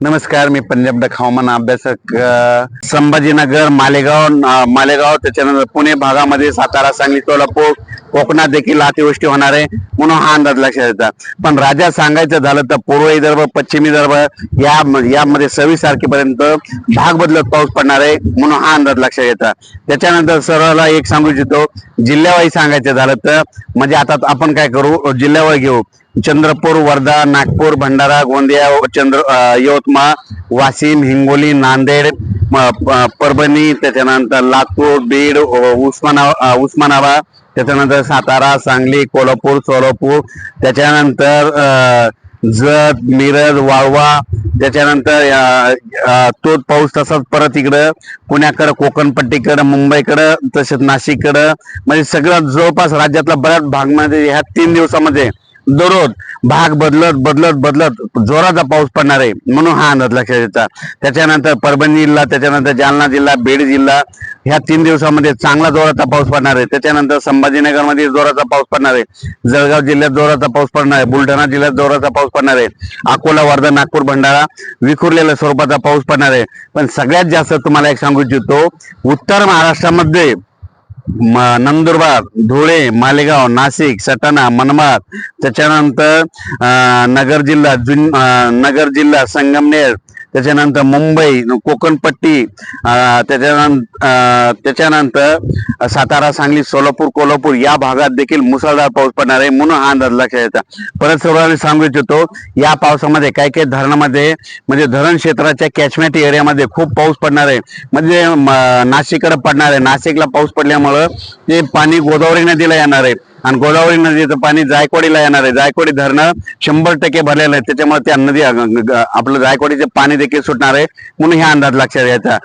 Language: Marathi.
नमस्कार, मी पंजाब डक हवामान अभ्यासक. संभाजीनगर, मालेगाव त्याच्यानंतर पुणे भागामध्ये सातारा, सांगली, सोलापूर, कोकणात देखील अतिवृष्टी होणार आहे म्हणून हा अंदाज लक्षात येतात. पण राज्यात सांगायचं झालं तर पूर्व विदर्भ, पश्चिम विदर्भ यामध्ये 26 तारखेपर्यंत भाग बदलत पाऊस पडणार आहे म्हणून हा अंदाज लक्षात येतात. त्याच्यानंतर सरळला एक सांगू इच्छितो, जिल्ह्यावाईज सांगायचं झालं तर म्हणजे आता आपण काय करू, जिल्ह्यावाईज घेऊ. चंद्रपूर, वर्धा, नागपूर, भंडारा, गोंदिया, यवतमाळ, वाशिम, हिंगोली, नांदेड, परभणी, त्याच्यानंतर लातूर, बीड, उस्मानाबाद, त्याच्यानंतर सातारा, सांगली, कोल्हापूर, सोलापूर, त्याच्यानंतर जत, मिरज, वाळवा, त्याच्यानंतर तोच पाऊस तसाच परत इकडं पुण्याकडं, कोकणपट्टीकडं, मुंबईकडं, तसेच नाशिककडं, म्हणजे सगळं जवळपास राज्यातल्या बऱ्याच भागामध्ये ह्या 3 दिवसामध्ये दररोज भाग बदलत जोराचा पाऊस पडणार आहे म्हणून हा अंदाज लक्षात येतात. त्याच्यानंतर परभणी जिल्हा, त्याच्यानंतर जालना जिल्हा, बीड जिल्हा ह्या 3 दिवसामध्ये चांगला जोराचा पाऊस पडणार आहे. त्याच्यानंतर संभाजीनगर मध्ये जोराचा पाऊस पडणार आहे, जळगाव जिल्ह्यात जोराचा पाऊस पडणार आहे, बुलढाणा जिल्ह्यात जोराचा पाऊस पडणार आहे, अकोला, वर्धा, नागपूर, भंडारा विखुरलेल्या स्वरूपाचा पाऊस पडणार आहे. पण सगळ्यात जास्त तुम्हाला एक सांगू इच्छितो, उत्तर महाराष्ट्रामध्ये नंदुरबार, धुळे, मालेगाव, नाशिक, सटाणा, मनमाड, त्याच्यानंतर नगर जिल्हा, संगमनेर, त्याच्यानंतर मुंबई, कोकणपट्टी, त्याच्यानंतर सातारा, सांगली, सोलापूर, कोल्हापूर या भागात देखील मुसळधार पाऊस पडणार आहे म्हणून हा अंदाज लक्षात येतात. परत सर्वांनी सांगू इच्छितो, या पावसामध्ये काही काही धरणामध्ये म्हणजे धरण क्षेत्राच्या कॅचमेंट एरियामध्ये खूप पाऊस पडणार आहे. म्हणजे नाशिककडे पडणार आहे. नाशिकला पाऊस पडल्यामुळं ते पाणी गोदावरी नदीला येणार आहे आणि गोदावरी नदीचं पाणी जायकवाडीला येणार आहे. जायकवाडी धरणं 100% भरलेलं आहे, त्याच्यामुळे त्या नदी आपलं जायकवाडीचे पाणी देखील सुटणार आहे म्हणून हा अंदाज लक्षात घ्यायचा.